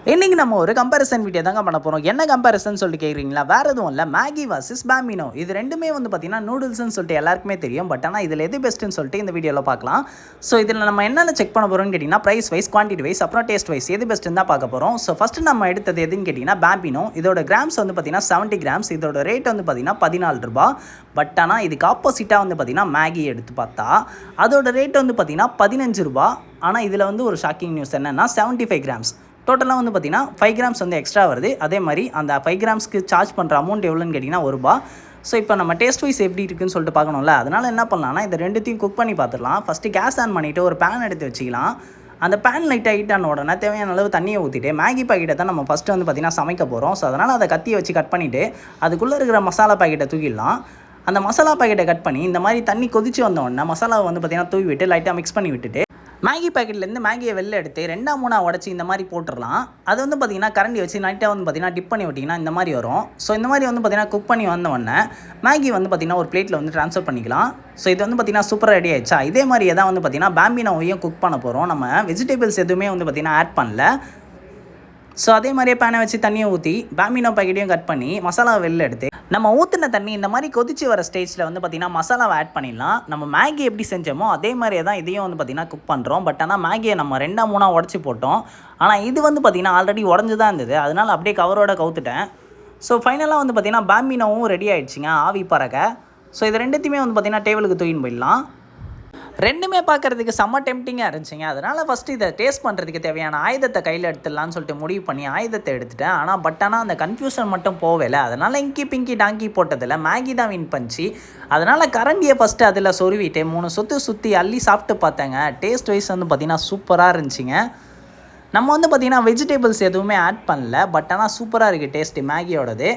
இன்றைக்கி நம்ம ஒரு கம்பேரிசன் வீடியோ தாங்க பண்ண போகிறோம். என்ன கம்பேரிசன் சொல்லிட்டு கேட்குறீங்களா? வேறு எதுவும் இல்லை, மேகி வர்சஸ் பாம்பினோ. இது ரெண்டுமே வந்து பார்த்திங்கன்னா நூடுல்ஸ்னு சொல்லிட்டு எல்லாருக்குமே தெரியும். பட் ஆனால் இதில் எது பெஸ்ட்டுன்னு சொல்லிட்டு இந்த வீடியோவில் பார்க்கலாம். ஸோ இதில் நம்ம என்னென்ன செக் பண்ண போகிறோம்னு கேட்டிங்கன்னா, ப்ரைஸ் வைஸ், குவான்டிட்டி வைஸ், அப்புறம் டேஸ்ட் வைஸ் எது பெஸ்ட்டுன்னு தான் பார்க்க போகிறோம். ஸோ ஃபஸ்ட்டு நம்ம எடுத்தது எதுன்னு கேட்டிங்கன்னா பாம்பினோ. இதோட கிராம்ஸ் வந்து பார்த்திங்கன்னா 70 கிராம்ஸ். இதோட ரேட் வந்து பார்த்திங்கன்னா 14 ரூபா. பட் ஆனால் இதுக்கு ஆப்போசிட்டாக வந்து பார்த்திங்கன்னா மேகி எடுத்து பார்த்தா அதோட ரேட் வந்து பார்த்திங்கன்னா 15 ரூபா. ஆனால் இதில் வந்து ஒரு ஷாக்கிங் நியூஸ் என்னென்னா 75 கிராம்ஸ். டோட்டலாக வந்து பார்த்திங்கன்னா 5 கிராம்ஸ் வந்து எக்ஸ்ட்ரா வருது. அதே மாதிரி அந்த 5 கிராம்ஸ்க்கு சார்ஜ் பண்ணுற அமௌண்ட் எவ்வளோன்னு கேட்டிங்கன்னா 1 ரூபா. ஸோ இப்போ நம்ம டேஸ்ட் வைஸ் எப்படி இருக்குன்னு சொல்லிட்டு பார்க்கணும்ல, அதனால் என்ன பண்ணலாம்னா இந்த ரெண்டுத்தையும் குக் பண்ணி பார்த்துடலாம். ஃபஸ்ட்டு கேஸ் ஆன் பண்ணிவிட்டு ஒரு பேன் எடுத்து வச்சுக்கலாம். அந்த பேன் லைட்டாக ஹீட் ஆன உடனே தேவையான அளவு தண்ணியை ஊற்றிட்டு மேகி பாக்கெட்டை தான் நம்ம ஃபஸ்ட்டு வந்து பார்த்திங்கன்னா சமைக்க போகிறோம். ஸோ அதனால் அதை கத்தியை வச்சு கட் பண்ணிவிட்டு அதுக்குள்ளே இருக்கிற மசாலா பாக்கெட்டை தூக்கிடலாம். அந்த மசாலா பாக்கெட்டை கட் பண்ணி இந்த மாதிரி தண்ணி கொதிச்சு வந்த உடனே மசாலாவை வந்து பார்த்திங்கன்னா தூவி விட்டு லைட்டாக மிக்ஸ் பண்ணி விட்டுட்டு மேகி பாக்கெட்லேருந்து மேகியை வெளில எடுத்து 2-3 உடச்சி இந்த மாதிரி போட்டுடலாம். அது வந்து பார்த்திங்கன்னா கரண்டி வச்சு நைட்டாக வந்து பார்த்திங்கன்னா டிப் பண்ணி விட்டிங்கன்னா இந்த மாதிரி வரும். ஸோ இந்த மாதிரி வந்து பார்த்திங்கன்னா குக் பண்ணி வந்த உடனே மேகி வந்து பார்த்திங்கன்னா ஒரு பிளேட்டில் வந்து ட்ரான்ஸ்ஃபர் பண்ணிக்கலாம். ஸோ இது வந்து பார்த்திங்கன்னா சூப்பராக ரெடி ஆயிடுச்சா. இதே மாதிரியே தான் வந்து பார்த்திங்கன்னா பாம்பினோவையும் குக் பண்ண போகிறோம். நம்ம வெஜிடபிள்ஸ் எதுவுமே வந்து பார்த்திங்கன்னா ஆட் பண்ணல. ஸோ அதே மாதிரியே பேனை வச்சு தண்ணியை ஊற்றி பாம்பினோ பாக்கெட்டையும் கட் பண்ணி மசாலாவை வெளில எடுத்து நம்ம ஊற்றின தண்ணி இந்த மாதிரி கொதிச்சு வர ஸ்டேஜில் வந்து பார்த்திங்கன்னா மசாலாவை ஆட் பண்ணிடலாம். நம்ம மேகி எப்படி செஞ்சோமோ அதே மாதிரியே தான் இதையும் வந்து பார்த்திங்கன்னா குக் பண்ணுறோம். பட் ஆனால் மேகியை நம்ம 2-3 உடச்சி போட்டோம். ஆனால் இது வந்து பார்த்திங்கன்னா ஆல்ரெடி உடஞ்சி தான் இருந்தது. அதனால் அப்படியே கவரோட கவுத்துட்டேன். ஸோ ஃபைனலாக வந்து பார்த்திங்கன்னா பாம்பினோவும் ரெடி ஆகிடுச்சிங்க, ஆவி பறக்க. ஸோ இது ரெண்டுத்தையுமே வந்து பார்த்திங்கன்னா டேபிளுக்கு தூக்கின்னு போயிடலாம். ரெண்டுமே பார்க்குறதுக்கு செம்ம டெம்டிங்காக இருந்துச்சுங்க. அதனால் ஃபஸ்ட்டு இதை டேஸ்ட் பண்ணுறதுக்கு தேவையான ஆயுதத்தை கையில் எடுத்துடலான்னு சொல்லிட்டு முடிவு பண்ணி ஆயுதத்தை எடுத்துட்டேன். ஆனால் அந்த கன்ஃபியூஷன் மட்டும் போகலை. அதனால் இங்கி பிங்கி டாங்கி போட்டதில் மேகி தான் வின் பண்ணிச்சு. அதனால் கரண்டியை ஃபஸ்ட்டு அதில் சொருவிட்டு 3 சுற்றி அள்ளி சாப்பிட்டு பார்த்தேங்க. டேஸ்ட் வைஸ் வந்து பார்த்திங்கன்னா சூப்பராக இருந்துச்சுங்க. நம்ம வந்து பார்த்திங்கன்னா வெஜிடபிள்ஸ் எதுவுமே ஆட் பண்ணல. பட் ஆனால் சூப்பராக இருக்குது டேஸ்ட்டு மேகியோடது.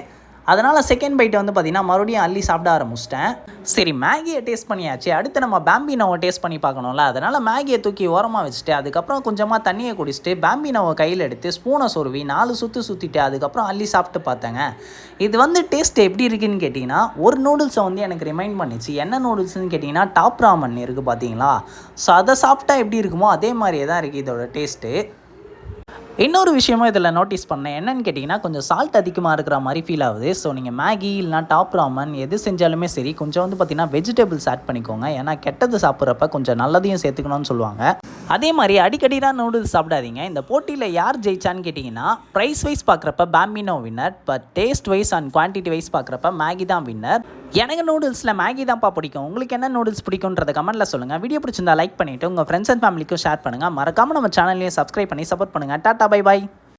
அதனால் செகண்ட் பைட்டை வந்து பார்த்திங்கன்னா மறுபடியும் அள்ளி சாப்பிட ஆரம்பிச்சிட்டேன். சரி, மேகியை டேஸ்ட் பண்ணியாச்சு, அடுத்து நம்ம பாம்பினோவை டேஸ்ட் பண்ணி பார்க்கணும்ல. அதனால் மேகியை தூக்கி ஓரமாக வச்சுட்டு அதுக்கப்புறம் கொஞ்சமாக தண்ணியை குடிச்சிட்டு பாம்பினோவை கையில் எடுத்து ஸ்பூனை சொருவி 4 சுற்றிட்டு அதுக்கப்புறம் அள்ளி சாப்பிட்டு பார்த்தேங்க. இது வந்து டேஸ்ட் எப்படி இருக்குதுன்னு கேட்டிங்கன்னா ஒரு நூடுல்ஸை வந்து எனக்கு ரிமைண்ட் பண்ணிச்சு. என்ன நூடுல்ஸ்னு கேட்டிங்கன்னா டாப் ராமன் இருக்குது பார்த்தீங்களா. ஸோ அதை சாப்பிட்டா எப்படி இருக்குமோ அதே மாதிரியே தான் இருக்குது இதோட டேஸ்ட்டு. இன்னொரு விஷயமும் இதில் நோட்டீஸ் பண்ணேன். என்னென்னு கேட்டிங்கன்னா கொஞ்சம் சால்ட் அதிகமாக இருக்கிற மாதிரி ஃபீல் ஆகுது. ஸோ நீங்கள் மேகி இல்லைனா டாப் ராமன் எது செஞ்சாலுமே சரி கொஞ்சம் வந்து பார்த்திங்கன்னா வெஜிடபிள்ஸ் ஆட் பண்ணிக்கோங்க. ஏன்னா கெட்டது சாப்பிட்றப்ப கொஞ்சம் நல்லதையும் சேர்த்துக்கணும்னு சொல்லுவாங்க. அதே மாதிரி அடிக்கடி தான் நூடுல்ஸ் சாப்பிடாதீங்க. இந்த போட்டியில் யார் ஜெயிச்சான்னு கேட்டிங்கன்னா ப்ரைஸ் வைஸ் பார்க்குறப்ப Bambino winner, but taste wise and quantity wise பார்க்குறப்ப மேகி தான் வின்னர். எனக்கு நூடுல்ஸில் மேகி தான்ப்பா பிடிக்கும். உங்களுக்கு என்ன நூடுல்ஸ் பிடிக்குன்றத கமெண்ட்டில் சொல்லுங்கள். வீடியோ பிடிச்சிருந்தா லைக் பண்ணிவிட்டு உங்கள் ஃப்ரெண்ட்ஸ் அண்ட் ஃபேமிலிக்கும் ஷேர் பண்ணுங்கள். மறக்காமல் நம்ம சேனல்லையும் சப்ஸ்கிரைப் பண்ணி சப்போர்ட் பண்ணுங்கள். Tata, bye bye.